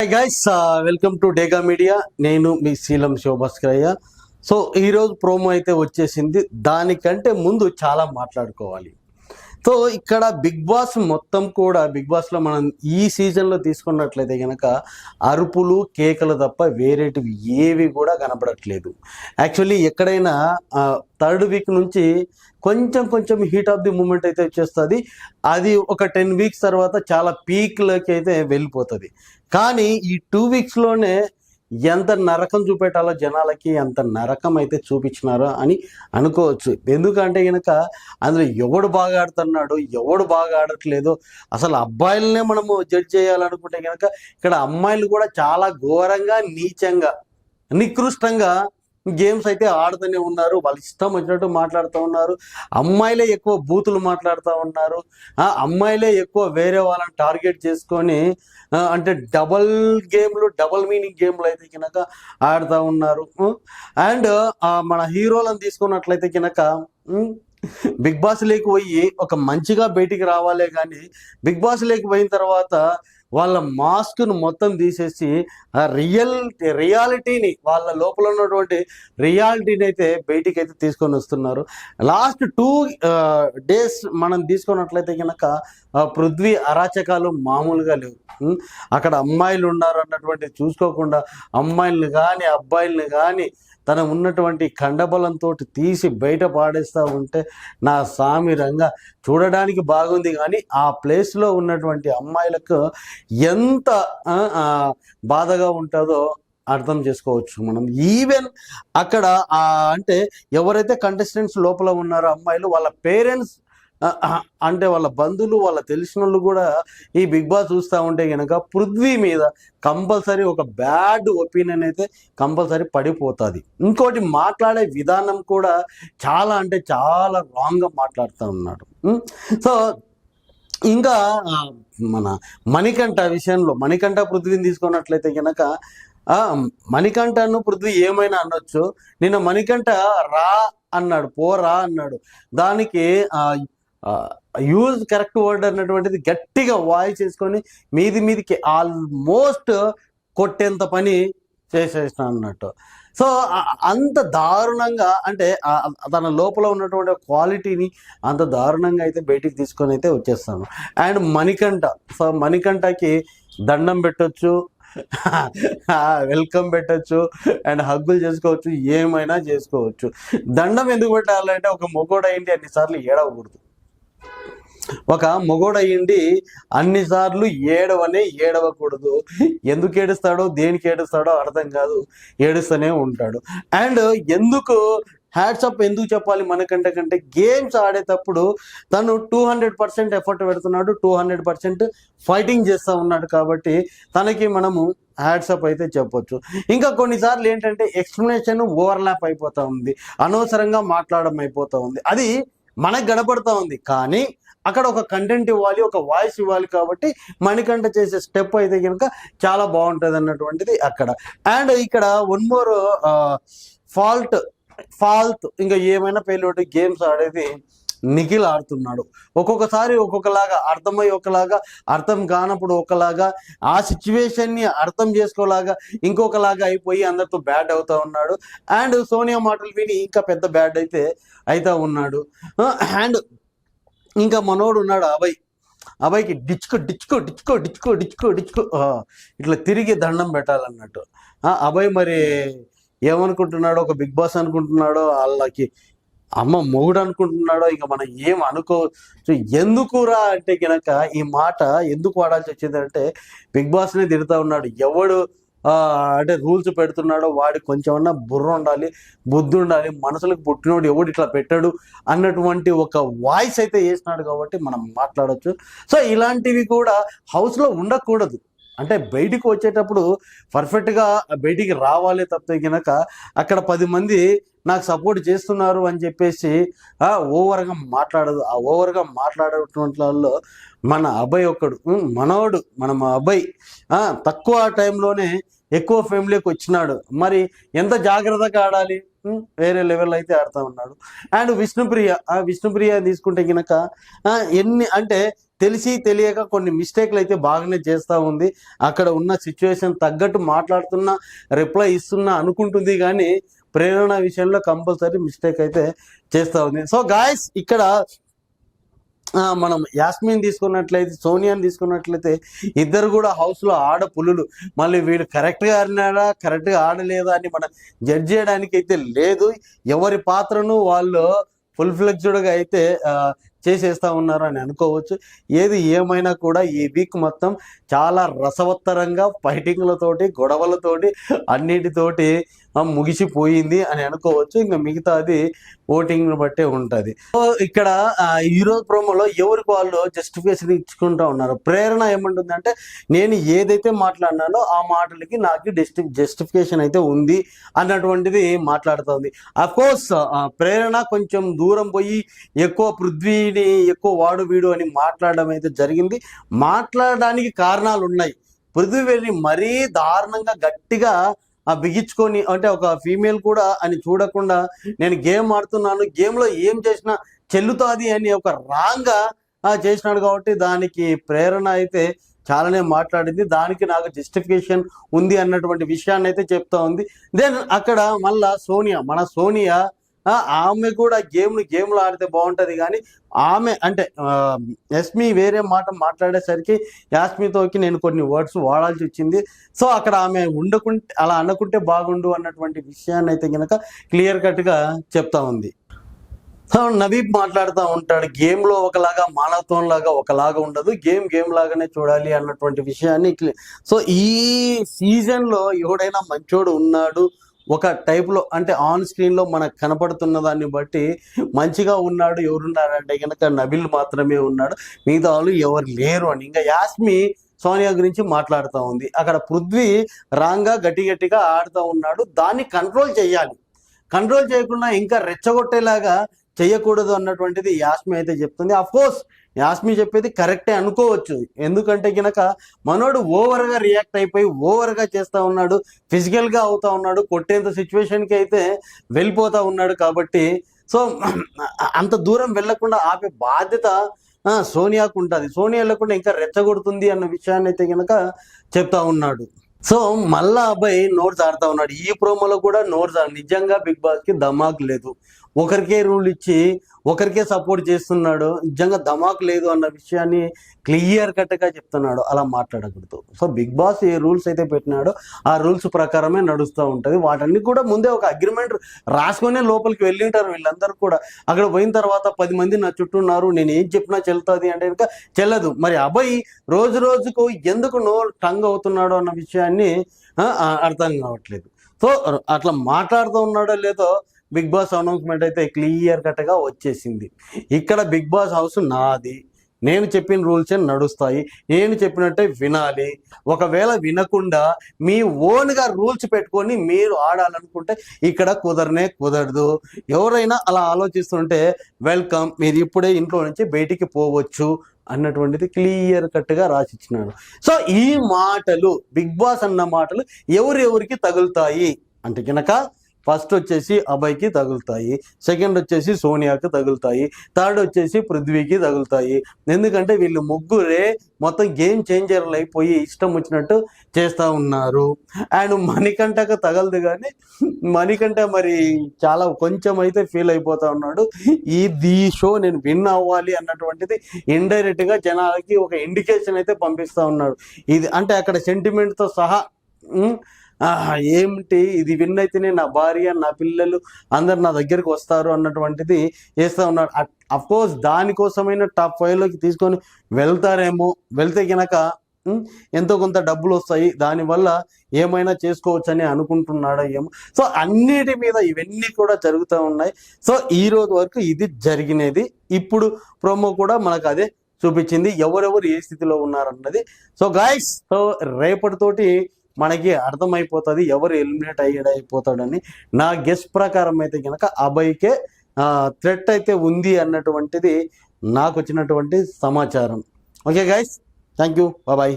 Hi guys, welcome to డేగా media. నేను మీ శీలం శివభాస్కరయ్య. So ఈరోజు ప్రోమో అయితే వచ్చేసింది. దానికంటే ముందు చాలా మాట్లాడుకోవాలి. సో ఇక్కడ బిగ్ బాస్ మొత్తం కూడా బిగ్ బాస్లో మనం ఈ సీజన్లో తీసుకున్నట్లయితే కనుక అరుపులు కేకలు తప్ప వేరేటివి ఏవి కూడా కనపడట్లేదు. యాక్చువల్లీ ఎక్కడైనా థర్డ్ వీక్ నుంచి కొంచెం కొంచెం హీట్ ఆఫ్ ది మూమెంట్ అయితే వచ్చేస్తుంది. అది ఒక 10 వీక్స్ తర్వాత చాలా పీక్లోకి అయితే వెళ్ళిపోతుంది. కానీ ఈ 2 వీక్స్లోనే ఎంత నరకం చూపెట్టాలో జనాలకి అంత నరకం అయితే చూపించినారో అని అనుకోవచ్చు. ఎందుకంటే కనుక అందులో ఎవడు బాగా ఆడుతున్నాడు, ఎవడు బాగా ఆడట్లేదు, అసలు అబ్బాయిలనే మనము జడ్జ్ చేయాలనుకుంటే కనుక ఇక్కడ అమ్మాయిలు కూడా చాలా ఘోరంగా, నీచంగా, నికృష్టంగా గేమ్స్ అయితే ఆడుతూనే ఉన్నారు. వాళ్ళు ఇష్టం వచ్చినట్టు మాట్లాడుతూ ఉన్నారు. అమ్మాయిలే ఎక్కువ బూతులు మాట్లాడుతూ ఉన్నారు. అమ్మాయిలే ఎక్కువ వేరే వాళ్ళని టార్గెట్ చేసుకొని అంటే డబల్ గేమ్లు, డబల్ మీనింగ్ గేమ్లు అయితే కనుక ఆడుతూ ఉన్నారు. అండ్ మన హీరోలను తీసుకున్నట్లయితే కనుక బిగ్ బాస్ లేకి పోయి ఒక మంచిగా బయటికి రావాలే కానీ బిగ్ బాస్ లేకి పోయిన తర్వాత వాళ్ళ మాస్క్ను మొత్తం తీసేసి ఆ రియాలిటీని, వాళ్ళ లోపల ఉన్నటువంటి రియాలిటీని అయితే బయటికి అయితే తీసుకొని వస్తున్నారు. లాస్ట్ 2 డేస్ మనం తీసుకున్నట్లయితే కనుక పృథ్వీ అరాచకాలు మామూలుగా లేవు. అక్కడ అమ్మాయిలు ఉన్నారు అన్నటువంటిది చూసుకోకుండా అమ్మాయిల్ని కానీ అబ్బాయిల్ని కానీ తన ఉన్నటువంటి ఖండబలంతో తీసి బయట పాడేస్తూ ఉంటే నా సామి రంగా చూడడానికి బాగుంది. కానీ ఆ ప్లేస్లో ఉన్నటువంటి అమ్మాయిలకు ఎంత బాధగా ఉంటుందో అర్థం చేసుకోవచ్చు మనం. ఈవెన్ అక్కడ అంటే ఎవరైతే కంటెస్టెంట్స్ లోపల ఉన్నారో అమ్మాయిలు, వాళ్ళ పేరెంట్స్ అంటే వాళ్ళ బంధువులు, వాళ్ళ తెలిసిన వాళ్ళు కూడా ఈ బిగ్ బాస్ చూస్తూ ఉంటే కనుక పృథ్వీ మీద కంపల్సరీ ఒక బ్యాడ్ ఒపీనియన్ అయితే కంపల్సరీ పడిపోతుంది. ఇంకోటి మాట్లాడే విధానం కూడా చాలా అంటే చాలా రాంగ్గా మాట్లాడుతూ ఉన్నాడు. సో ఇంకా మన మణికంఠ విషయంలో, మణికంఠ పృథ్వీని తీసుకున్నట్లయితే కనుక మణికంఠను పృథ్వీ ఏమైనా అనొచ్చు. నిన్న మణికంఠ రా అన్నాడు, పోరా అన్నాడు. దానికి యూజ్ కరెక్ట్ వర్డ్ అన్నటువంటిది గట్టిగా వాయిస్ చేసుకొని మీదికి ఆల్మోస్ట్ కొట్టేంత పని చేసేసిన అన్నట్టు. సో అంత దారుణంగా అంటే తన లోపల ఉన్నటువంటి క్వాలిటీని అంత దారుణంగా అయితే బయటికి తీసుకొని అయితే వచ్చేస్తాను. అండ్ మణికంఠ, సో మణికంఠకి దండం పెట్టొచ్చు, వెల్కమ్ పెట్టచ్చు, అండ్ హగ్గులు చేసుకోవచ్చు, ఏమైనా చేసుకోవచ్చు. దండం ఎందుకు పెట్టాలంటే ఒక మొగోడయింది అన్నిసార్లు ఏడవకూడదు. ఒక మొగోడయ్యింది అన్నిసార్లు ఏడవకూడదు. ఎందుకు ఏడుస్తాడో, దేనికి ఏడుస్తాడో అర్థం కాదు, ఏడుస్తూనే ఉంటాడు. అండ్ ఎందుకు హ్యాట్సప్ ఎందుకు చెప్పాలి మనకంటే కంటే గేమ్స్ ఆడేటప్పుడు తను 200% ఎఫర్ట్ పెడుతున్నాడు, 200% ఫైటింగ్ చేస్తూ ఉన్నాడు. కాబట్టి తనకి మనము హ్యాట్సప్ అయితే చెప్పొచ్చు. ఇంకా కొన్నిసార్లు ఏంటంటే ఎక్స్ప్లెనేషన్ ఓవర్లాప్ అయిపోతూ ఉంది, అనవసరంగా మాట్లాడడం అయిపోతూ ఉంది. అది మనకు గడపడుతూ ఉంది. కానీ అక్కడ ఒక కంటెంట్ ఇవ్వాలి, ఒక వాయిస్ ఇవ్వాలి. కాబట్టి మణికంఠ చేసే స్టెప్ అయితే కనుక చాలా బాగుంటుంది అన్నటువంటిది అక్కడ. అండ్ ఇక్కడ వన్ మోర్ ఫాల్ట్ ఇంకా ఏమైనా పేలోటి గేమ్స్ ఆడేది నిఖిల్ ఆడుతున్నాడు. ఒక్కొక్కసారి ఒక్కొక్కలాగా అర్థమై ఒకలాగా, అర్థం కానప్పుడు ఒకలాగా, ఆ సిచ్యువేషన్ని అర్థం చేసుకోలాగా ఇంకొకలాగా అయిపోయి అందరితో బ్యాడ్ అవుతా ఉన్నాడు. అండ్ సోనియా మాటలు విని ఇంకా పెద్ద బ్యాడ్ అయితే అవుతా ఉన్నాడు. అండ్ ఇంకా మనోడు ఉన్నాడు అభయ్కి డిచ్చుకో ఇట్లా తిరిగి దండం పెట్టాలన్నట్టు. అభయ్ మరి ఏమనుకుంటున్నాడో, ఒక బిగ్ బాస్ అనుకుంటున్నాడో, వాళ్ళకి అమ్మ మొగుడు అనుకుంటున్నాడో, ఇంకా మనం ఏం అనుకోవచ్చు. ఎందుకురా అంటే కనుక ఈ మాట ఎందుకు వాడాల్సి వచ్చిందంటే బిగ్ బాస్నే తిడుతూ ఉన్నాడు. ఎవడు అంటే రూల్స్ పెడుతున్నాడో వాడికి కొంచెమన్నా బుర్ర ఉండాలి, బుద్ధి ఉండాలి, మనసులకు పుట్టినోడు ఎవడు ఇట్లా పెట్టాడు అన్నటువంటి ఒక వాయిస్ అయితే వేసినాడు. కాబట్టి మనం మాట్లాడవచ్చు. సో ఇలాంటివి కూడా హౌస్లో ఉండకూడదు. అంటే బయటికి వచ్చేటప్పుడు పర్ఫెక్ట్గా బయటికి రావాలి. తప్పితే కనుక అక్కడ 10 మంది నాకు సపోర్ట్ చేస్తున్నారు అని చెప్పేసి ఓవర్గా మాట్లాడదు. ఆ ఓవర్గా మాట్లాడేటువంటి వాళ్ళు మన అభయ్ ఒక్కడు, మనోడు, మన అభయ్ తక్కువ టైంలోనే ఎక్కువ ఫ్యామిలీకి వచ్చినాడు. మరి ఎంత జాగ్రత్తగా ఆడాలి. వేరే లెవెల్ అయితే ఆడుతూ ఉన్నాడు. అండ్ విష్ణుప్రియ తీసుకుంటే కనుక ఎన్ని అంటే తెలిసి తెలియక కొన్ని మిస్టేక్లు అయితే బాగానే చేస్తూ ఉంది. అక్కడ ఉన్న సిచ్యువేషన్ తగ్గట్టు మాట్లాడుతున్నా, రిప్లై ఇస్తున్నా అనుకుంటుంది, కానీ ప్రేరణ విషయంలో కంపల్సరీ మిస్టేక్ అయితే చేస్తూ ఉంది. సో గాయస్, ఇక్కడ మనం యాస్మిన్ తీసుకున్నట్లయితే, సోనియాని తీసుకున్నట్లయితే ఇద్దరు కూడా హౌస్లో పులులు. మళ్ళీ వీళ్ళు కరెక్ట్గా ఆడినారా, కరెక్ట్గా ఆడలేదా అని మనం జడ్జ్ చేయడానికి అయితే లేదు. ఎవరి పాత్రను వాళ్ళు ఫుల్ ఫ్లెక్స్డ్గా అయితే చేసేస్తా ఉన్నారు అని అనుకోవచ్చు. ఏది ఏమైనా కూడా ఈ వీక్ మొత్తం చాలా రసవత్తరంగా ఫైటింగ్లతోటి, గొడవలతోటి, అన్నిటితోటి ముగిసిపోయింది అని అనుకోవచ్చు. ఇంకా మిగతాది ఓటింగ్ బట్టే ఉంటుంది. సో ఇక్కడ ఈరోజు ప్రోమోలో ఎవరికి వాళ్ళు జస్టిఫికేషన్ ఇచ్చుకుంటా ఉన్నారు. ప్రేరణ ఏమంటుందంటే, నేను ఏదైతే మాట్లాడినానో ఆ మాటలకి నాకు జస్టిఫికేషన్ అయితే ఉంది అన్నటువంటిది మాట్లాడుతుంది. అఫ్కోర్స్ ప్రేరణ కొంచెం దూరం పోయి ఎక్కువ పృథ్వీని ఎక్కువ వాడు వీడు అని మాట్లాడడం అయితే జరిగింది. మాట్లాడడానికి కారణాలు ఉన్నాయి. పృథ్వీని మరీ దారుణంగా గట్టిగా బిగించుకొని, అంటే ఒక ఫీమేల్ కూడా అని చూడకుండా నేను గేమ్ ఆడుతున్నాను, గేమ్లో ఏం చేసినా చెల్లుతుంది అని ఒక రాంగ్గా చేసినాడు. కాబట్టి దానికి ప్రేరణ అయితే చాలానే మాట్లాడింది. దానికి నాకు జస్టిఫికేషన్ ఉంది అన్నటువంటి విషయాన్ని అయితే చెప్తా ఉంది. దెన్ అక్కడ మళ్ళా మన సోనియా ఆమె కూడా గేమ్లు ఆడితే బాగుంటుంది, కానీ ఆమె అంటే యస్మి వేరే మాట మాట్లాడేసరికి యాస్మితోకి నేను కొన్ని వర్డ్స్ వాడాల్సి వచ్చింది. సో అక్కడ ఆమె అలా అనుకుంటే బాగుండు అన్నటువంటి విషయాన్ని అయితే కనుక క్లియర్ కట్గా చెప్తా ఉంది. నవీబ్ మాట్లాడుతూ ఉంటాడు, గేమ్లో ఒకలాగా మానవత్వం లాగా ఒకలాగా ఉండదు, గేమ్ లాగానే చూడాలి అన్నటువంటి విషయాన్ని. సో ఈ సీజన్లో ఎవడైనా మంచోడు ఉన్నాడు ఒక టైప్లో, అంటే ఆన్ స్క్రీన్లో మనకు కనపడుతున్న దాన్ని బట్టి మంచిగా ఉన్నాడు ఎవరున్నారంటే కనుక నబిల్ మాత్రమే ఉన్నాడు, మిగతా వాళ్ళు ఎవరు లేరు అని. ఇంకా యాస్మి సోనియా గురించి మాట్లాడుతూ ఉంది. అక్కడ పృథ్వీ రాంగా గట్టిగా ఆడుతూ ఉన్నాడు. దాన్ని కంట్రోల్ చేయాలి, కంట్రోల్ చేయకుండా ఇంకా రెచ్చగొట్టేలాగా చేయకూడదు అన్నటువంటిది యాస్మి అయితే చెప్తుంది. అఫ్కోర్స్ యాస్మి చెప్పేది కరెక్టే అనుకోవచ్చు. ఎందుకంటే కనుక మనోడు ఓవర్గా రియాక్ట్ అయిపోయి ఓవర్గా చేస్తూ ఉన్నాడు, ఫిజికల్గా అవుతా ఉన్నాడు, కొట్టేంత సిచ్యువేషన్కి అయితే వెళ్ళిపోతూ ఉన్నాడు. కాబట్టి సో అంత దూరం వెళ్లకుండా ఆపే బాధ్యత సోనియాకు ఉంటుంది. సోనియా వెళ్ళకుండా ఇంకా రెచ్చగొడుతుంది అన్న విషయాన్ని అయితే కనుక చెప్తా ఉన్నాడు. సో మళ్ళా అబ్బాయి నోట్స్ ఆడుతూ ఉన్నాడు. ఈ ప్రోమోలో కూడా నోట్స్ నిజంగా బిగ్ బాస్కి ధమాక్ లేదు, ఒకరికే రూల్ ఇచ్చి ఒకరికే సపోర్ట్ చేస్తున్నాడు, నిజంగా ధమాక్ లేదు అన్న విషయాన్ని క్లియర్ కట్గా చెప్తున్నాడు. అలా మాట్లాడకూడదు. సో బిగ్ బాస్ ఏ రూల్స్ అయితే పెట్టినాడో ఆ రూల్స్ ప్రకారమే నడుస్తూ ఉంటుంది. వాటన్ని కూడా ముందే ఒక అగ్రిమెంట్ రాసుకొనే లోపలికి వెళ్ళింటారు వీళ్ళందరూ కూడా. అక్కడ పోయిన తర్వాత 10 మంది నా చుట్టూ ఉన్నారు, నేను ఏం చెప్పినా చెల్లుతుంది అంటే కనుక చెల్లదు. మరి అబ్బాయి రోజుకు ఎందుకు టంగ్ అవుతున్నాడు అన్న విషయాన్ని అర్థం కావట్లేదు. సో అట్లా మాట్లాడుతూ ఉన్నాడో లేదో బిగ్ బాస్ అనౌన్స్మెంట్ అయితే క్లియర్ కట్గా వచ్చేసింది. ఇక్కడ బిగ్ బాస్ హౌస్ నాది, నేను చెప్పిన రూల్సే నడుస్తాయి, నేను చెప్పినట్టే వినాలి. ఒకవేళ వినకుండా మీ ఓన్గా రూల్స్ పెట్టుకొని మీరు ఆడాలనుకుంటే ఇక్కడ కుదరదు. ఎవరైనా అలా ఆలోచిస్తుంటే వెల్కమ్, మీరు ఇప్పుడే ఇంట్లో నుంచి బయటికి పోవచ్చు అన్నటువంటిది క్లియర్ కట్గా రాసిచ్చినాడు. సో ఈ మాటలు, బిగ్ బాస్ అన్న మాటలు ఎవరెవరికి తగులుతాయి అంటే కనుక ఫస్ట్ వచ్చేసి అభయ్కి తగులుతాయి, సెకండ్ వచ్చేసి సోనియాకి తగులుతాయి, థర్డ్ వచ్చేసి పృథ్వీకి తగులుతాయి. ఎందుకంటే వీళ్ళు ముగ్గురే మొత్తం గేమ్ చేంజర్లు అయిపోయి ఇష్టం వచ్చినట్టు చేస్తూ ఉన్నారు. అండ్ మణికంఠకు తగలదు, కానీ మణికంఠ మరి చాలా కొంచెం అయితే ఫీల్ అయిపోతా ఉన్నాడు. ఈ షో నేను విన్ అవ్వాలి అన్నటువంటిది ఇండైరెక్ట్గా జనాలకి ఒక ఇండికేషన్ అయితే పంపిస్తూ ఉన్నాడు. ఇది అంటే అక్కడ సెంటిమెంట్తో సహా ఏమిటి ఇది విన్ అయితేనే నా భార్య నా పిల్లలు అందరు నా దగ్గరికి వస్తారు అన్నటువంటిది చేస్తూ ఉన్నాడు. అఫ్కోర్స్ దానికోసమైన టాప్ 5లోకి తీసుకొని వెళ్తారేమో, వెళ్తే కనుక ఎంతో కొంత డబ్బులు వస్తాయి, దానివల్ల ఏమైనా చేసుకోవచ్చు అని అనుకుంటున్నాడో ఏమో. సో అన్నిటి మీద ఇవన్నీ కూడా జరుగుతూ ఉన్నాయి. సో ఈ రోజు వరకు ఇది జరిగినది. ఇప్పుడు ప్రోమో కూడా మనకు అదే చూపించింది, ఎవరెవరు ఏ స్థితిలో ఉన్నారన్నది. సో గాయ్స్, సో రేపటితోటి మనకి అర్థమైపోతుంది ఎవరు ఎలిమినేట్ అయిపోతాడని. నా గెస్ ప్రకారం అయితే కనుక అభయ్కే థ్రెట్ అయితే ఉంది అన్నటువంటిది నాకు వచ్చినటువంటి సమాచారం. Okay guys, thank you, bye.